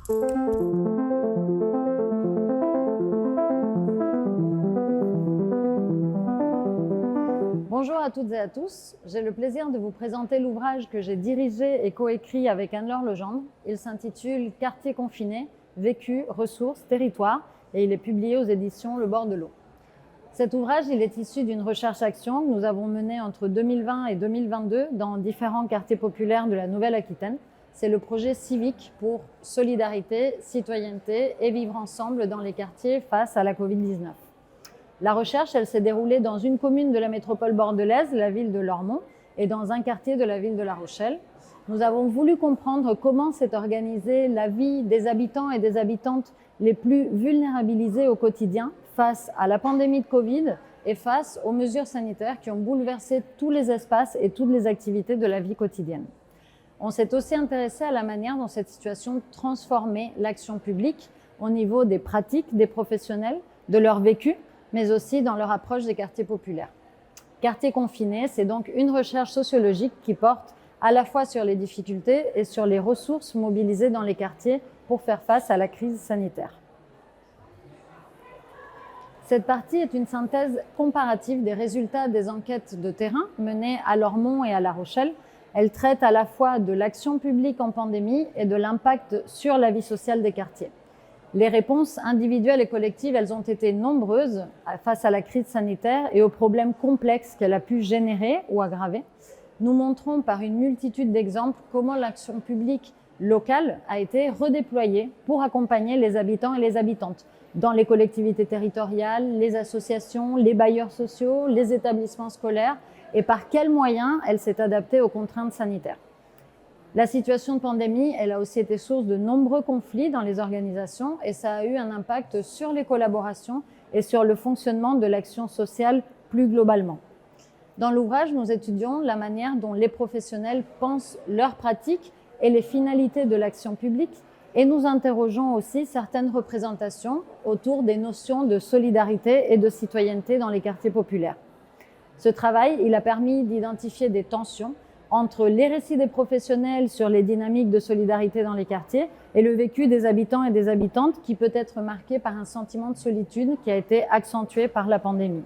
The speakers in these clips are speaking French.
Bonjour à toutes et à tous, j'ai le plaisir de vous présenter l'ouvrage que j'ai dirigé et coécrit avec Anne-Laure Legendre. Il s'intitule « Quartier confiné, vécu, ressources, territoire » et il est publié aux éditions Le Bord de l'Eau. Cet ouvrage il est issu d'une recherche-action que nous avons menée entre 2020 et 2022 dans différents quartiers populaires de la Nouvelle-Aquitaine. C'est le projet civique pour solidarité, citoyenneté et vivre ensemble dans les quartiers face à la Covid-19. La recherche, elle s'est déroulée dans une commune de la métropole bordelaise, la ville de Lormont, et dans un quartier de la ville de La Rochelle. Nous avons voulu comprendre comment s'est organisée la vie des habitants et des habitantes les plus vulnérabilisés au quotidien face à la pandémie de Covid et face aux mesures sanitaires qui ont bouleversé tous les espaces et toutes les activités de la vie quotidienne. On s'est aussi intéressé à la manière dont cette situation transformait l'action publique au niveau des pratiques des professionnels, de leur vécu, mais aussi dans leur approche des quartiers populaires. Quartier confiné, c'est donc une recherche sociologique qui porte à la fois sur les difficultés et sur les ressources mobilisées dans les quartiers pour faire face à la crise sanitaire. Cette partie est une synthèse comparative des résultats des enquêtes de terrain menées à Lormont et à La Rochelle. Elle traite à la fois de l'action publique en pandémie et de l'impact sur la vie sociale des quartiers. Les réponses individuelles et collectives, elles ont été nombreuses face à la crise sanitaire et aux problèmes complexes qu'elle a pu générer ou aggraver. Nous montrons par une multitude d'exemples comment l'action publique locale a été redéployée pour accompagner les habitants et les habitantes dans les collectivités territoriales, les associations, les bailleurs sociaux, les établissements scolaires et par quels moyens elle s'est adaptée aux contraintes sanitaires. La situation de pandémie, elle a aussi été source de nombreux conflits dans les organisations et ça a eu un impact sur les collaborations et sur le fonctionnement de l'action sociale plus globalement. Dans l'ouvrage, nous étudions la manière dont les professionnels pensent leurs pratiques et les finalités de l'action publique et nous interrogeons aussi certaines représentations autour des notions de solidarité et de citoyenneté dans les quartiers populaires. Ce travail, il a permis d'identifier des tensions entre les récits des professionnels sur les dynamiques de solidarité dans les quartiers et le vécu des habitants et des habitantes qui peut être marqué par un sentiment de solitude qui a été accentué par la pandémie.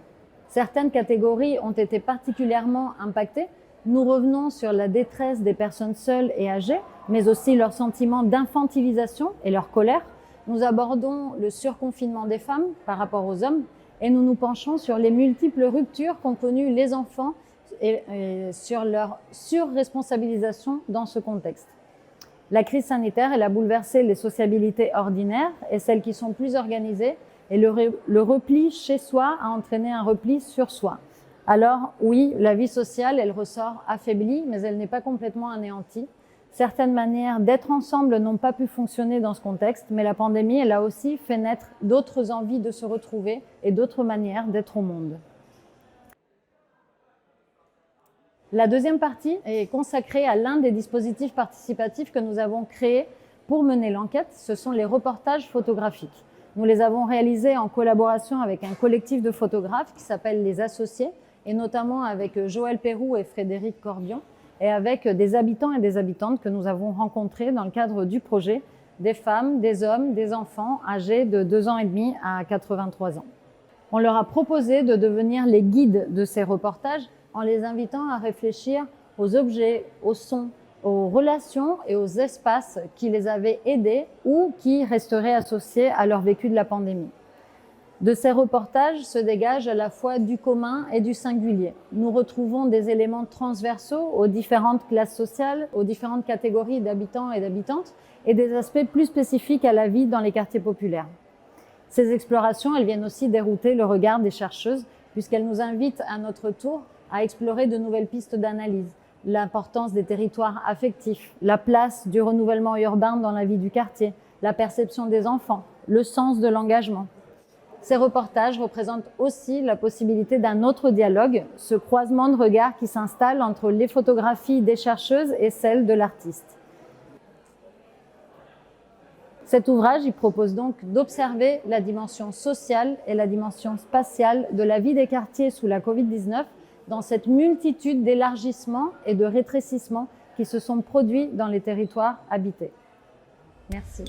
Certaines catégories ont été particulièrement impactées. Nous revenons sur la détresse des personnes seules et âgées, mais aussi leur sentiment d'infantilisation et leur colère. Nous abordons le surconfinement des femmes par rapport aux hommes et nous nous penchons sur les multiples ruptures qu'ont connues les enfants et sur leur surresponsabilisation dans ce contexte. La crise sanitaire, elle a bouleversé les sociabilités ordinaires et celles qui sont plus organisées et le repli chez soi a entraîné un repli sur soi. Alors oui, la vie sociale, elle ressort affaiblie, mais elle n'est pas complètement anéantie. Certaines manières d'être ensemble n'ont pas pu fonctionner dans ce contexte, mais la pandémie, elle a aussi fait naître d'autres envies de se retrouver et d'autres manières d'être au monde. La deuxième partie est consacrée à l'un des dispositifs participatifs que nous avons créés pour mener l'enquête. Ce sont les reportages photographiques. Nous les avons réalisés en collaboration avec un collectif de photographes qui s'appelle Les Associés, et notamment avec Joël Pérou et Frédéric Corbion, et avec des habitants et des habitantes que nous avons rencontrés dans le cadre du projet, des femmes, des hommes, des enfants âgés de 2 ans et demi à 83 ans. On leur a proposé de devenir les guides de ces reportages en les invitant à réfléchir aux objets, aux sons, aux relations et aux espaces qui les avaient aidés ou qui resteraient associés à leur vécu de la pandémie. De ces reportages se dégage à la fois du commun et du singulier. Nous retrouvons des éléments transversaux aux différentes classes sociales, aux différentes catégories d'habitants et d'habitantes et des aspects plus spécifiques à la vie dans les quartiers populaires. Ces explorations, elles viennent aussi dérouter le regard des chercheuses puisqu'elles nous invitent à notre tour à explorer de nouvelles pistes d'analyse, l'importance des territoires affectifs, la place du renouvellement urbain dans la vie du quartier, la perception des enfants, le sens de l'engagement. Ces reportages représentent aussi la possibilité d'un autre dialogue, ce croisement de regards qui s'installe entre les photographies des chercheuses et celles de l'artiste. Cet ouvrage, il propose donc d'observer la dimension sociale et la dimension spatiale de la vie des quartiers sous la Covid-19 dans cette multitude d'élargissements et de rétrécissements qui se sont produits dans les territoires habités. Merci.